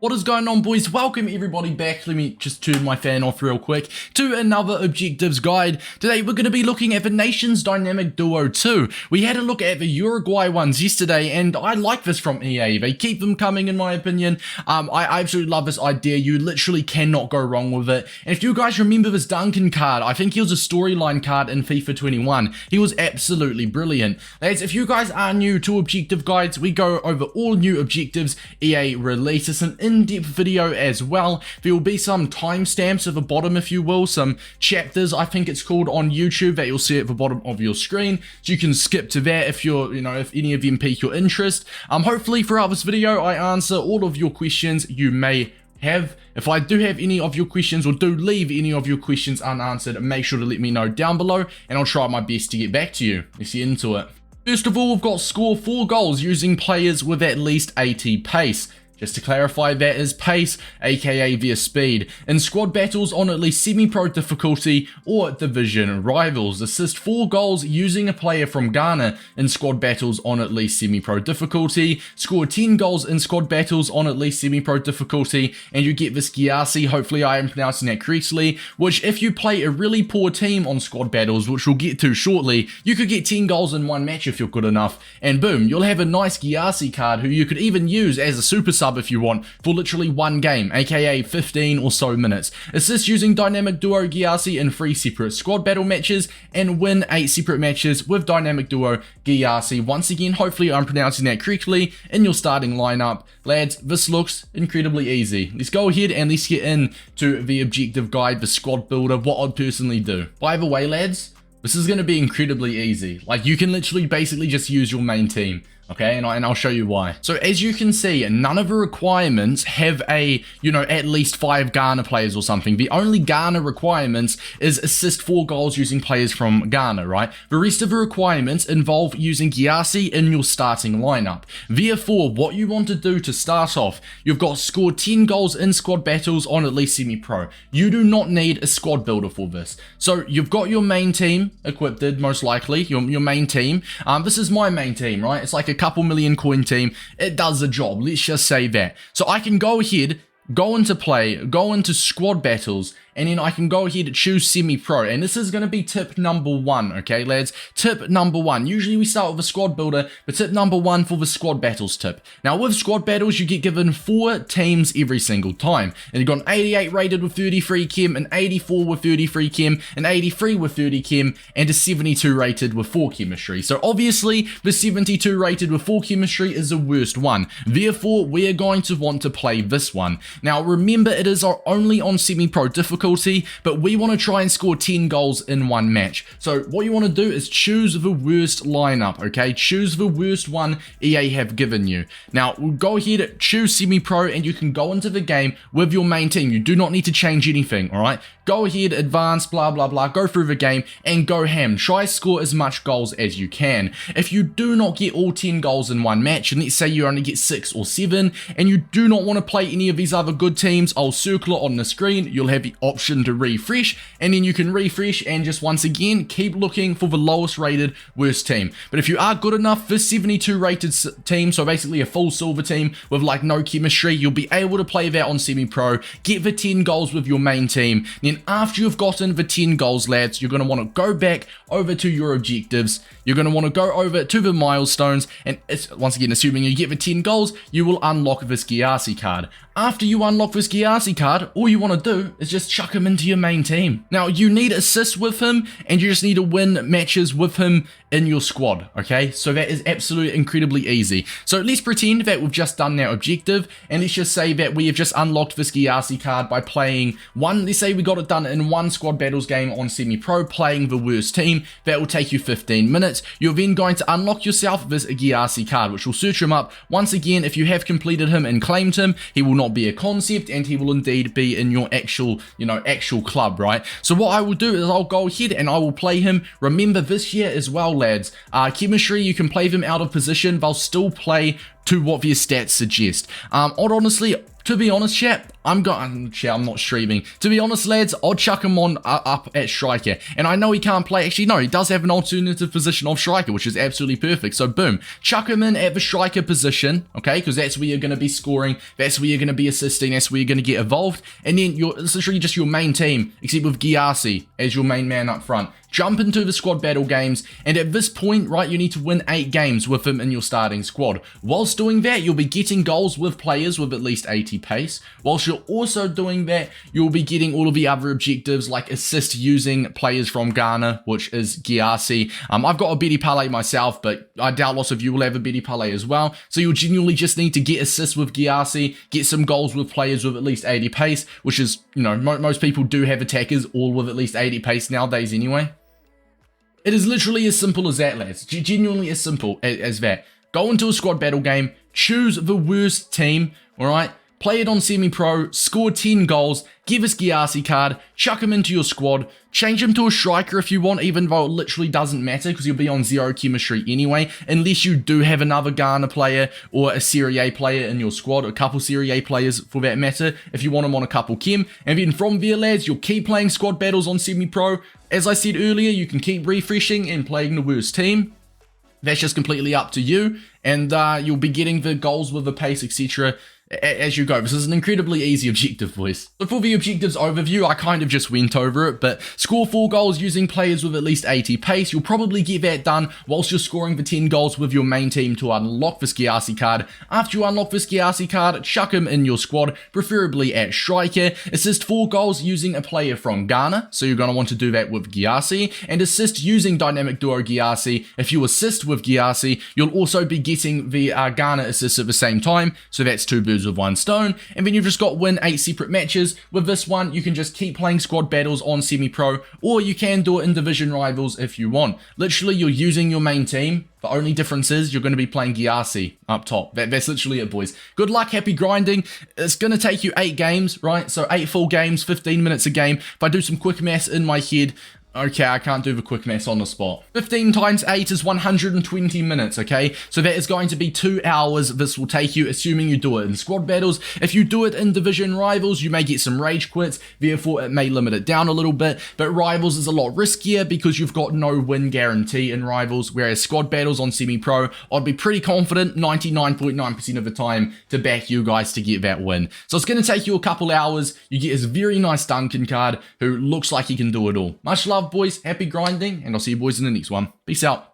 What is going on, boys? Welcome everybody back. Let me just turn my fan off real quick to another objectives guide. Today we're going to be looking at the Nations Dynamic Duo 2. We had a look at the Uruguay ones yesterday and I like this from EA. They keep them coming in my opinion. I absolutely love this idea. You literally cannot go wrong with it. And if you guys remember this Duncan card, I think he was a storyline card in FIFA 21. He was absolutely brilliant. Lads, if you guys are new to objective guides, we go over all new objectives EA release. It's an in-depth video as well. There will be some timestamps at the bottom, if you will, some chapters I think it's called on YouTube that you'll see at the bottom of your screen, so you can skip to that if you're, if any of them pique your interest. Hopefully throughout this video I answer all of your questions you may have. If I do have any of your questions or do leave any of your questions unanswered, make sure to let me know down below and I'll try my best to get back to you. Let's get into it. First of all, we've got score 4 goals using players with at least 80 pace. Just to clarify, that is pace, aka via speed. In squad battles on at least semi-pro difficulty or division rivals. Assist 4 goals using a player from Ghana in squad battles on at least semi-pro difficulty. Score 10 goals in squad battles on at least semi-pro difficulty. And you get this Gyasi, hopefully I am pronouncing that correctly, which if you play a really poor team on squad battles, which we'll get to shortly, you could get 10 goals in one match if you're good enough. And boom, you'll have a nice Gyasi card who you could even use as a super sub if you want, for literally one game, aka 15 or so minutes. Assist using Dynamic Duo Gyasi in 3 separate squad battle matches, and win 8 separate matches with Dynamic Duo Gyasi. Once again, hopefully I'm pronouncing that correctly, in your starting lineup. Lads, this looks incredibly easy. Let's go ahead and let's get into the objective guide, the squad builder, what I'd personally do. By the way, lads, this is going to be incredibly easy. Like, you can literally basically just use your main team. Okay, and I'll show you why. So as you can see, none of the requirements have a, at least 5 Ghana players or something. The only Ghana requirements is assist 4 goals using players from Ghana, right? The rest of the requirements involve using Gyasi in your starting lineup. Therefore, what you want to do to start off, you've got score 10 goals in squad battles on at least semi-pro. You do not need a squad builder for this. So you've got your main team equipped, most likely, your main team. This is my main team, right? It's like a couple million coin team. It does the job, let's just say that. So I can go ahead, go into play, go into squad battles, and then I can go ahead and choose semi-pro. And this is going to be tip number 1, okay lads? Tip number 1. Usually we start with a squad builder, but tip number 1 for the squad battles tip. Now with squad battles, you get given 4 teams every single time. And you've got an 88 rated with 33 chem, an 84 with 33 chem, an 83 with 30 chem, and a 72 rated with 4 chemistry. So obviously, the 72 rated with 4 chemistry is the worst one. Therefore, we're going to want to play this one. Now remember, it is only on semi-pro difficulty, but we want to try and score 10 goals in one match. So what you want to do is choose the worst lineup, okay? Choose the worst one EA have given you. Now we'll go ahead, choose semi-pro, and you can go into the game with your main team. You do not need to change anything, all right? Go ahead, advance, blah blah blah, go through the game and go ham. Try score as much goals as you can. If you do not get all 10 goals in one match, and let's say you only get 6 or 7, and you do not want to play any of these other good teams, I'll circle it on the screen. You'll have the option to refresh, and then you can refresh and just once again keep looking for the lowest rated worst team. But if you are good enough, this 72 rated team, so basically a full silver team with like no chemistry, you'll be able to play that on semi-pro, get the 10 goals with your main team. Then after you've gotten the 10 goals, lads, you're going to want to go back over to your objectives. You're going to want to go over to the milestones, and once again, assuming you get the 10 goals, you will unlock this Gyasi card. After you unlock this Gyasi card, all you want to do is just chuck him into your main team. Now, you need assists with him, and you just need to win matches with him in your squad, okay? So that is absolutely incredibly easy. So let's pretend that we've just done our objective, and let's just say that we have just unlocked this Gyasi card by playing let's say we got it done in 1 squad battles game on semi-pro, playing the worst team. That will take you 15 minutes. You're then going to unlock yourself this Gyasi card, which will search him up. Once again, if you have completed him and claimed him, he will not be a concept, and he will indeed be in your actual, actual club, right? So what I will do is I'll go ahead and I will play him. Remember this year as well, lads, chemistry, you can play them out of position. They'll still play to what their stats suggest. Honestly, to be honest, chat, I'm not streaming. To be honest, lads, I'll chuck him on up at striker. And I know he can't play. Actually, no, he does have an alternative position of striker, which is absolutely perfect. So, boom. Chuck him in at the striker position, okay? Because that's where you're going to be scoring. That's where you're going to be assisting. That's where you're going to get involved. And then it's literally just your main team, except with Gyasi as your main man up front. Jump into the squad battle games, and at this point, right, you need to win 8 games with him in your starting squad. Whilst doing that, you'll be getting goals with players with at least 80 pace. Whilst you're also doing that, you'll be getting all of the other objectives like assist using players from Ghana, which is Gyasi. I've got a Betty Pele myself, but I doubt lots of you will have a Betty Pele as well. So you'll genuinely just need to get assists with Gyasi, get some goals with players with at least 80 pace, which is, you know, most people do have attackers all with at least 80 pace nowadays anyway. It is literally as simple as that, lads. Genuinely as simple as that. Go into a squad battle game, choose the worst team, alright? Play it on semi-pro, score 10 goals, give us Gyasi card, chuck him into your squad, change him to a striker if you want, even though it literally doesn't matter because you'll be on 0 chemistry anyway, unless you do have another Ghana player or a Serie A player in your squad, a couple Serie A players for that matter, if you want them on a couple chem. And then from there, lads, you'll keep playing squad battles on semi-pro. As I said earlier, you can keep refreshing and playing the worst team. That's just completely up to you, and you'll be getting the goals with the pace, etc. as you go. This is an incredibly easy objective, boys. So for the objectives overview, I kind of just went over it, but score 4 goals using players with at least 80 pace. You'll probably get that done whilst you're scoring the 10 goals with your main team to unlock this Gyasi card. After you unlock this Gyasi card, chuck him in your squad, preferably at striker. Assist 4 goals using a player from Ghana, so you're going to want to do that with Gyasi, and assist using Dynamic Duo Gyasi. If you assist with Gyasi, you'll also be getting the Ghana assist at the same time, so that's 2 birds with 1 stone. And then you've just got win 8 separate matches. With this one, you can just keep playing squad battles on semi-pro, or you can do it in division rivals if you want. Literally, you're using your main team. The only difference is you're going to be playing Gyasi up top. That's literally it, boys. Good luck, happy grinding. It's going to take you 8 games, right? So 8 full games, 15 minutes a game. If I do some quick maths in my head, okay, I can't do the quick maths on the spot. 15 times 8 is 120 minutes, okay? So that is going to be 2 hours this will take you, assuming you do it in squad battles. If you do it in division rivals, you may get some rage quits, therefore it may limit it down a little bit. But rivals is a lot riskier because you've got no win guarantee in rivals, whereas squad battles on semi-pro, I'd be pretty confident 99.9% of the time to back you guys to get that win. So it's going to take you a couple hours. You get this very nice Duncan card who looks like he can do it all. Much love, boys. Happy grinding, and I'll see you boys in the next one. Peace out.